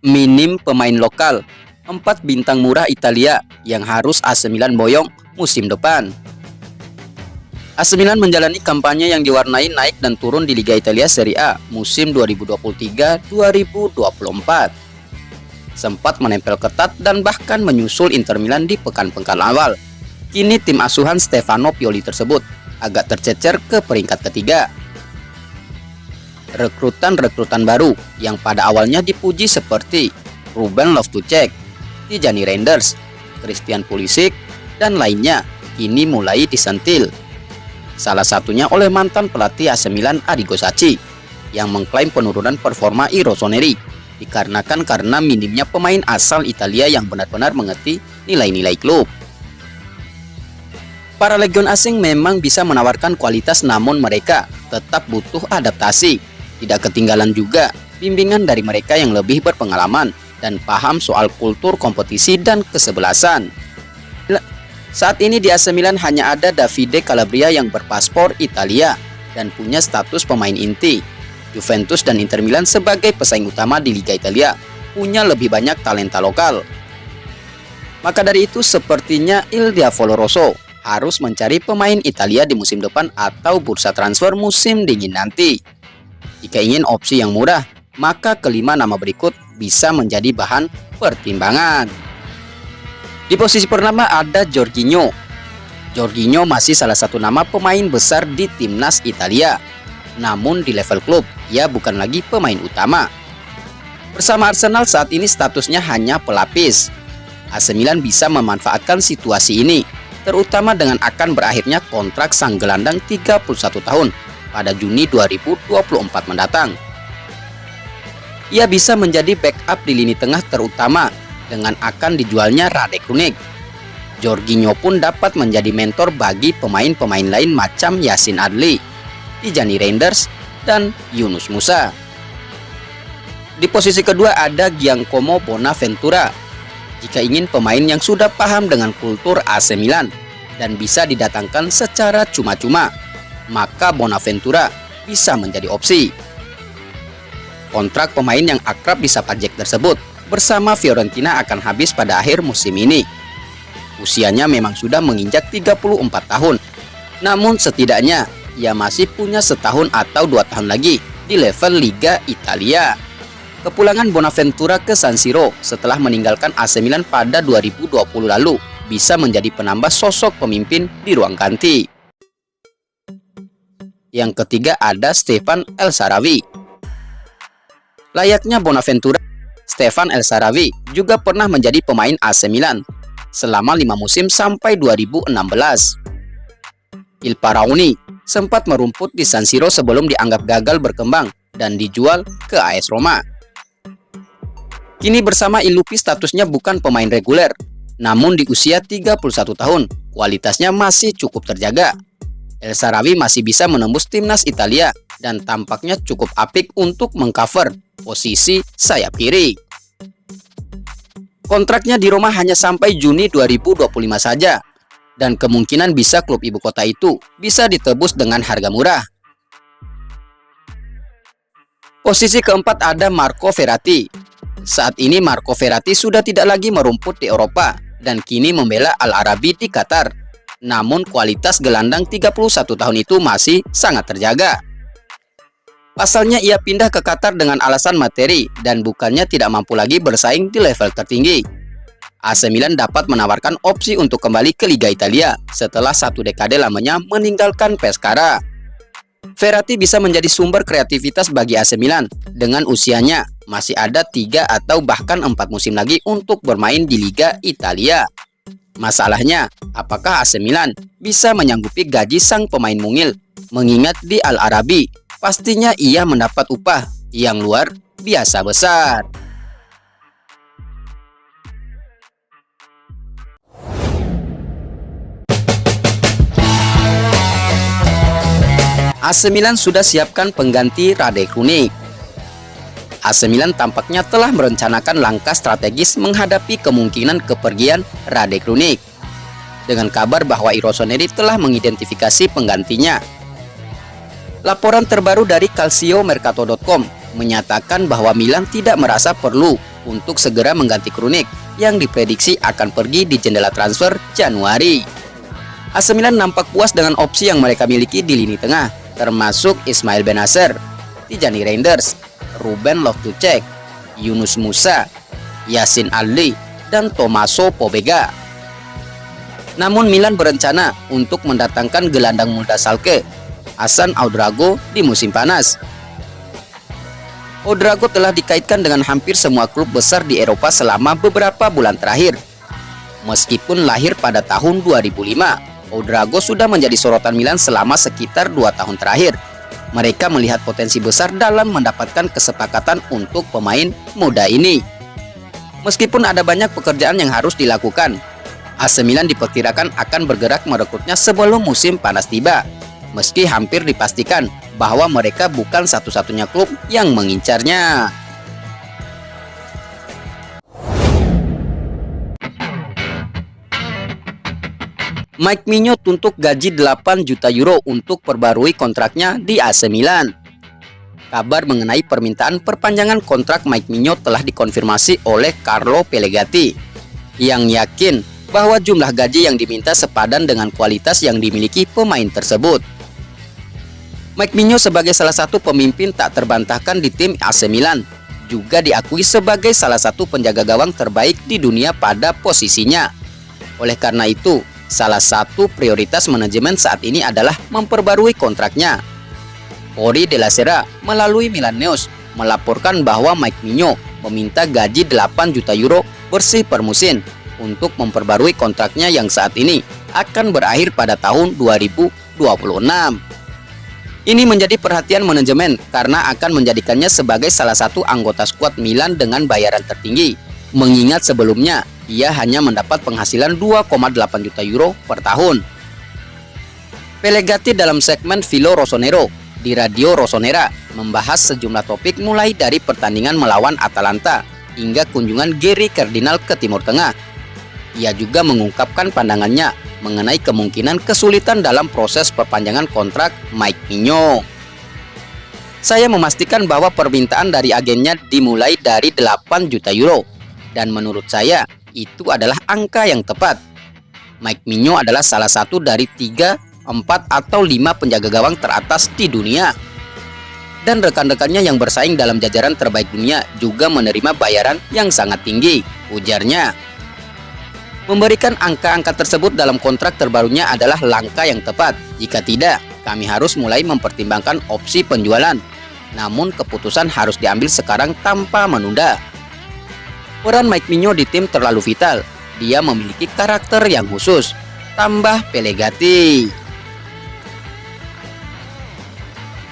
Minim pemain lokal, 4 bintang murah Italia yang harus AC Milan boyong musim depan. AC Milan menjalani kampanye yang diwarnai naik dan turun di Liga Italia Serie A musim 2023-2024. Sempat menempel ketat dan bahkan menyusul Inter Milan di pekan-pekan awal. Kini tim asuhan Stefano Pioli tersebut agak tercecer ke peringkat ketiga. Rekrutan-rekrutan baru yang pada awalnya dipuji seperti Ruben Loftus-Cheek, Tijani Reinders, Christian Pulisic, dan lainnya kini mulai disentil. Salah satunya oleh mantan pelatih AC Milan Arrigo Sacchi yang mengklaim penurunan performa Rossoneri dikarenakan karena minimnya pemain asal Italia yang benar-benar mengerti nilai-nilai klub. Para legion asing memang bisa menawarkan kualitas, namun mereka tetap butuh adaptasi. Tidak ketinggalan juga bimbingan dari mereka yang lebih berpengalaman dan paham soal kultur kompetisi dan kesebelasan. Saat ini di AC Milan hanya ada Davide Calabria yang berpaspor Italia dan punya status pemain inti. Juventus dan Inter Milan sebagai pesaing utama di Liga Italia punya lebih banyak talenta lokal. Maka dari itu sepertinya Il Diavolo Rosso harus mencari pemain Italia di musim depan atau bursa transfer musim dingin nanti. Jika ingin opsi yang murah, maka kelima nama berikut bisa menjadi bahan pertimbangan. Di posisi pertama ada Jorginho. Jorginho masih salah satu nama pemain besar di timnas Italia. Namun di level klub, ia bukan lagi pemain utama. Bersama Arsenal saat ini statusnya hanya pelapis. AC Milan bisa memanfaatkan situasi ini, terutama dengan akan berakhirnya kontrak sang gelandang 31 tahun pada Juni 2024 mendatang. Ia bisa menjadi backup di lini tengah terutama dengan akan dijualnya Radek Runik. Jorginho pun dapat menjadi mentor bagi pemain-pemain lain macam Yacine Adli, Tijani Reinders, dan Yunus Musa. Di posisi kedua ada Giacomo Bonaventura. Jika ingin pemain yang sudah paham dengan kultur AC Milan dan bisa didatangkan secara cuma-cuma, maka Bonaventura bisa menjadi opsi. Kontrak pemain yang akrab disapa Jack tersebut bersama Fiorentina akan habis pada akhir musim ini. Usianya memang sudah menginjak 34 tahun, namun setidaknya ia masih punya setahun atau 2 tahun lagi di level Liga Italia. Kepulangan Bonaventura ke San Siro setelah meninggalkan AC Milan pada 2020 lalu bisa menjadi penambah sosok pemimpin di ruang ganti. Yang ketiga ada Stefan El Shaarawy. Layaknya Bonaventura, Stefan El Shaarawy juga pernah menjadi pemain AC Milan selama 5 musim sampai 2016. Il Paraoni sempat merumput di San Siro sebelum dianggap gagal berkembang dan dijual ke AS Roma. Kini bersama Il Lupi statusnya bukan pemain reguler, namun di usia 31 tahun kualitasnya masih cukup terjaga. El Shaarawy masih bisa menembus timnas Italia dan tampaknya cukup apik untuk mengcover posisi sayap kiri. Kontraknya di Roma hanya sampai Juni 2025 saja, dan kemungkinan bisa klub ibu kota itu bisa ditebus dengan harga murah. Posisi keempat ada Marco Verratti. Saat ini Marco Verratti sudah tidak lagi merumput di Eropa dan kini membela Al Arabi di Qatar. Namun kualitas gelandang 31 tahun itu masih sangat terjaga. Pasalnya ia pindah ke Qatar dengan alasan materi dan bukannya tidak mampu lagi bersaing di level tertinggi. AC Milan dapat menawarkan opsi untuk kembali ke Liga Italia setelah 1 dekade lamanya meninggalkan Pescara. Verratti bisa menjadi sumber kreativitas bagi AC Milan. Dengan usianya masih ada 3 atau bahkan 4 musim lagi untuk bermain di Liga Italia. Masalahnya, apakah AC Milan bisa menyanggupi gaji sang pemain mungil? Mengingat di Al Arabi pastinya ia mendapat upah yang luar biasa besar. AC Milan sudah siapkan pengganti Radek Runik. AC Milan tampaknya telah merencanakan langkah strategis menghadapi kemungkinan kepergian Radek Runik. Dengan kabar bahwa Rossoneri telah mengidentifikasi penggantinya. Laporan terbaru dari calciomercato.com menyatakan bahwa Milan tidak merasa perlu untuk segera mengganti Krunic yang diprediksi akan pergi di jendela transfer Januari. AC Milan nampak puas dengan opsi yang mereka miliki di lini tengah, termasuk Ismail Bennacer, Tijani Reinders, Ruben Loftus-Cheek, Yunus Musa, Yassin Ali, dan Tommaso Pobega. Namun Milan berencana untuk mendatangkan gelandang muda Schalke, Hasan Ouedraogo di musim panas. Ouedraogo telah dikaitkan dengan hampir semua klub besar di Eropa selama beberapa bulan terakhir. Meskipun lahir pada tahun 2005, Ouedraogo sudah menjadi sorotan Milan selama sekitar 2 tahun terakhir. Mereka melihat potensi besar dalam mendapatkan kesepakatan untuk pemain muda ini. Meskipun ada banyak pekerjaan yang harus dilakukan, AC Milan diperkirakan akan bergerak merekrutnya sebelum musim panas tiba. Meski hampir dipastikan bahwa mereka bukan satu-satunya klub yang mengincarnya. Mike Mignolet tuntut gaji 8 juta euro untuk perbarui kontraknya di AC Milan. Kabar mengenai permintaan perpanjangan kontrak Mike Mignolet telah dikonfirmasi oleh Carlo Pellegatti, yang yakin bahwa jumlah gaji yang diminta sepadan dengan kualitas yang dimiliki pemain tersebut. Mike Mignolet sebagai salah satu pemimpin tak terbantahkan di tim AC Milan, juga diakui sebagai salah satu penjaga gawang terbaik di dunia pada posisinya. Oleh karena itu, salah satu prioritas manajemen saat ini adalah memperbarui kontraknya. Corriere della Sera melalui Milan News melaporkan bahwa Mike Mignolet meminta gaji 8 juta euro bersih per musim untuk memperbarui kontraknya yang saat ini akan berakhir pada tahun 2026. Ini menjadi perhatian manajemen karena akan menjadikannya sebagai salah satu anggota skuad Milan dengan bayaran tertinggi, mengingat sebelumnya ia hanya mendapat penghasilan 2,8 juta euro per tahun. Pellegatti dalam segmen Filo Rossonero di Radio Rossonera membahas sejumlah topik mulai dari pertandingan melawan Atalanta hingga kunjungan Gary Cardinal ke Timur Tengah. Ia juga mengungkapkan pandangannya mengenai kemungkinan kesulitan dalam proses perpanjangan kontrak Mike Mignolet. Saya memastikan bahwa permintaan dari agennya dimulai dari 8 juta euro, dan menurut saya itu adalah angka yang tepat. Mike Mignolet adalah salah satu dari 3, 4, atau 5 penjaga gawang teratas di dunia. Dan rekan-rekannya yang bersaing dalam jajaran terbaik dunia juga menerima bayaran yang sangat tinggi, ujarnya. Memberikan angka-angka tersebut dalam kontrak terbarunya adalah langkah yang tepat. Jika tidak, kami harus mulai mempertimbangkan opsi penjualan. Namun keputusan harus diambil sekarang tanpa menunda. Peran Mike Mignolet di tim terlalu vital. Dia memiliki karakter yang khusus, tambah Pellegatti.